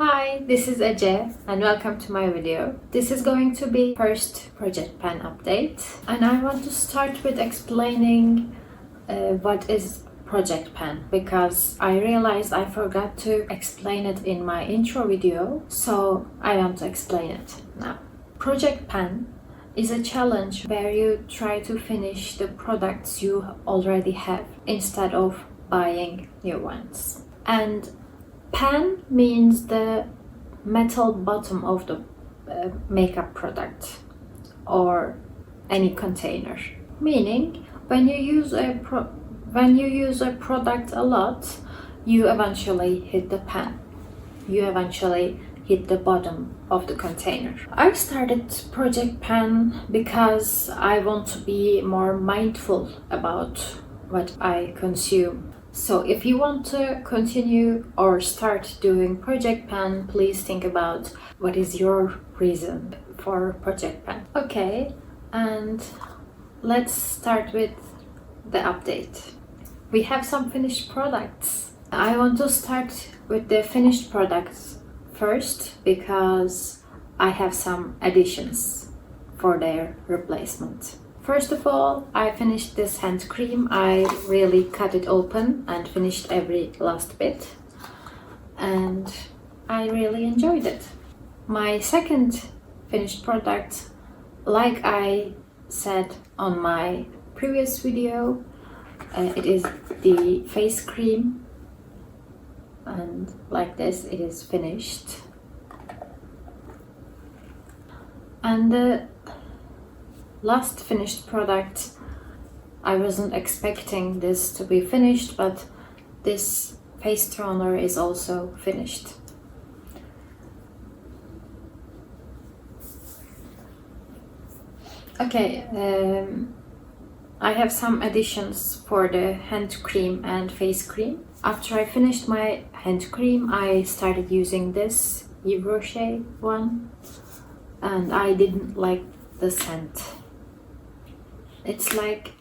Hi, this is Ece and welcome to my video. This is going to be first project pen update, and I want to start with explaining what is project pen, because I realized I forgot to explain it in my intro video, so I want to explain it now. Project pen is a challenge where you try to finish the products you already have instead of buying new ones. And pen means the metal bottom of the makeup product or any container. Meaning, when you use a product a lot, you eventually hit the pen. You eventually hit the bottom of the container. I started Project Pen because I want to be more mindful about what I consume. So if you want to continue or start doing Project Pen, please think about what is your reason for Project Pen. Okay, and let's start with the update. We have some finished products. I want to start with the finished products first because I have some additions for their replacement. First of all, I finished this hand cream. I really cut it open and finished every last bit, and I really enjoyed it. My second finished product, like I said on my previous video, it is the face cream, and like this it is finished. And the last finished product, I wasn't expecting this to be finished, but this face toner is also finished. Okay, I have some additions for the hand cream and face cream. After I finished my hand cream, I started using this Yves Rocher one, and I didn't like the scent. It's like,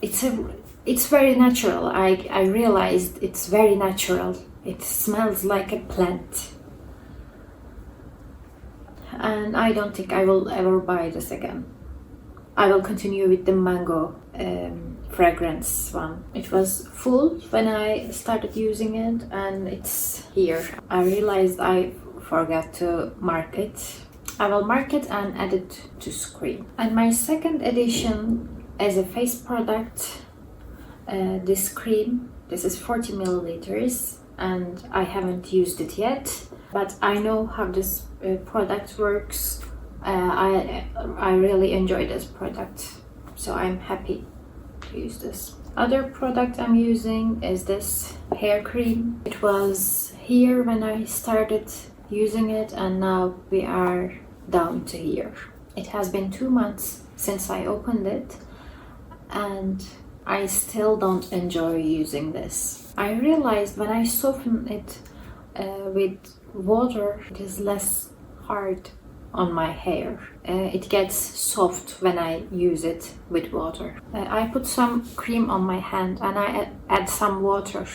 it's very natural. I realized it's very natural. It smells like a plant. And I don't think I will ever buy this again. I will continue with the mango fragrance one. It was full when I started using it, and it's here. I realized I forgot to mark it. I will mark it and add it to screen. And my second addition as a face product, this cream. This is 40 milliliters and I haven't used it yet, but I know how this product works. I really enjoy this product, so I'm happy to use this. Other product I'm using is this hair cream. It was here when I started using it, and now we are down to here. It has been 2 months since I opened it, and I still don't enjoy using this. I realized when I soften it with water, it is less hard on my hair. It gets soft when I use it with water. I put some cream on my hand and I add some water,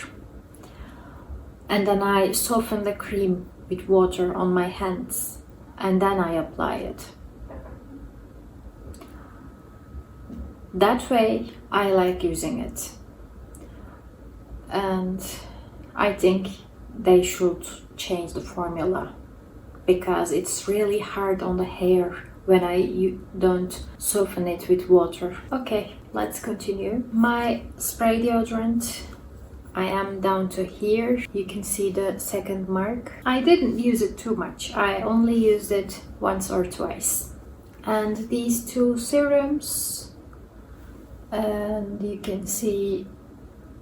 and then I soften the cream with water on my hands, and then I apply it. That way I like using it, and I think they should change the formula, because it's really hard on the hair when you don't soften it with water. Okay, let's continue. My spray deodorant, I am down to here. You can see the second mark. I didn't use it too much. I only used it once or twice. And these two serums, and you can see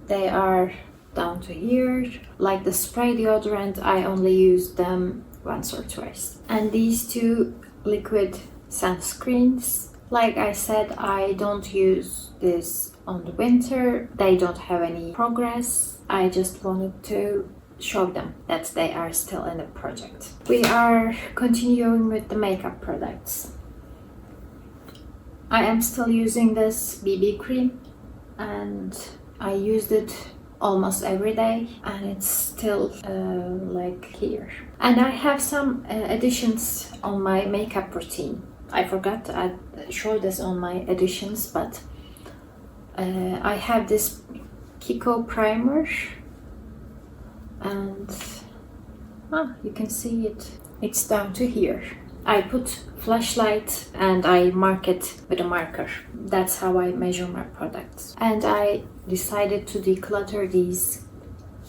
they are down to here. Like the spray deodorant, I only used them once or twice. And these two liquid sunscreens, like I said, I don't use this on the winter. They don't have any progress. I just wanted to show them that they are still in the project. We are continuing with the makeup products. I am still using this BB cream, and I used it almost every day, and it's still like here. And I have some additions on my makeup routine. I forgot to show this on my additions, but I have this Kiko primer, and you can see it. It's down to here. I put flashlight and I mark it with a marker. That's how I measure my products. And I decided to declutter these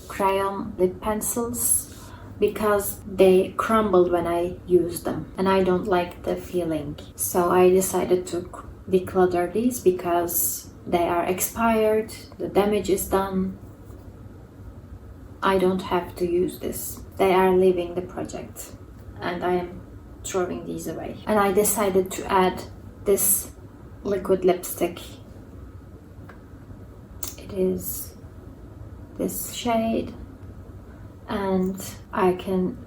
crayon lip pencils because they crumbled when I use them, and I don't like the feeling. So I decided to declutter these because they are expired, the damage is done. I don't have to use this. They are leaving the project, and I am throwing these away. And I decided to add this liquid lipstick. It is this shade, and I can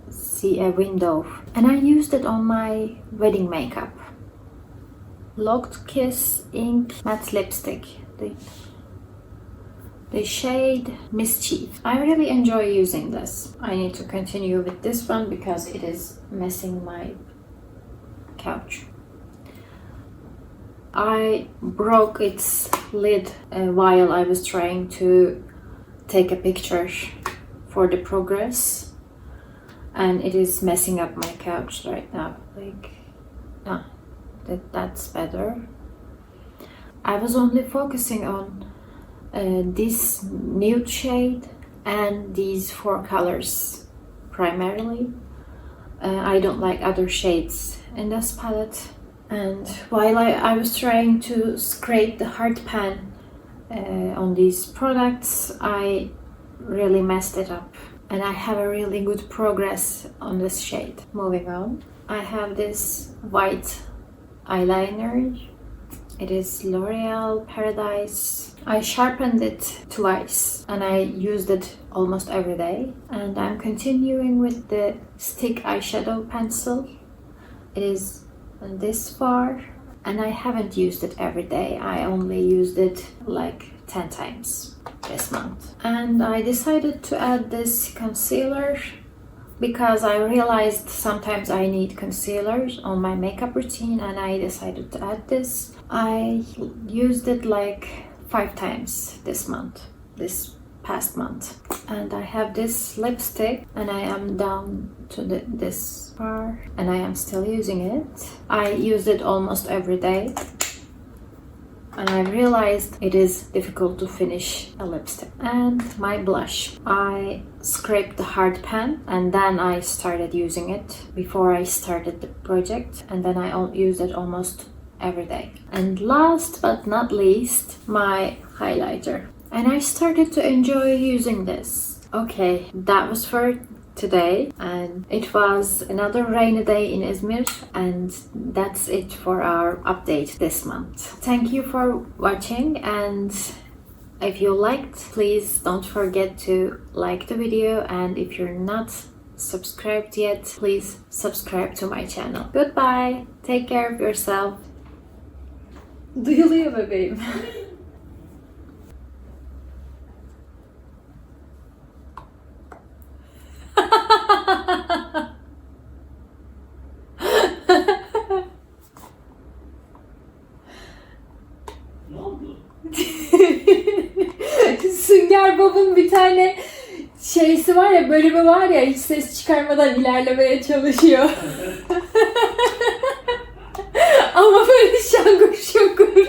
see a window. And I used it on my wedding makeup. Locked Kiss Ink Matte Lipstick. The shade Mischief. I really enjoy using this. I need to continue with this one because it is messing my couch. I broke its lid while I was trying to take a picture for the progress, and it is messing up my couch right now. That's better. I was only focusing on this nude shade and these 4 colors primarily. I don't like other shades in this palette. And while I was trying to scrape the hard pan on these products, I really messed it up, and I have a really good progress on this shade. Moving on, I have this white eyeliner. It is L'Oreal Paradise. I sharpened it twice and I used it almost every day. And I'm continuing with the stick eyeshadow pencil. It is this far, and I haven't used it every day. I only used it like 10 times this month. And I decided to add this concealer because I realized sometimes I need concealers on my makeup routine, and I decided to add this. I used it like 5 times this past month. And I have this lipstick, and I am down to this far, and I am still using it. I use it almost every day, and I realized it is difficult to finish a lipstick. And my blush, I scraped the hard pan and then I started using it before I started the project, and then I use it almost every day. And last but not least, my highlighter, and I started to enjoy using this. Okay, that was for today, and it was another rainy day in Izmir, and that's it for our update this month. Thank you for watching, and if you liked, please don't forget to like the video, and if you're not subscribed yet, please subscribe to my channel. Goodbye, take care of yourself. Duyuluyor bebeğim. Sünger Bob'un bir tane şeysi var ya, bölümü var ya, hiç ses çıkarmadan ilerlemeye çalışıyor. Ama böyle şangur şungur.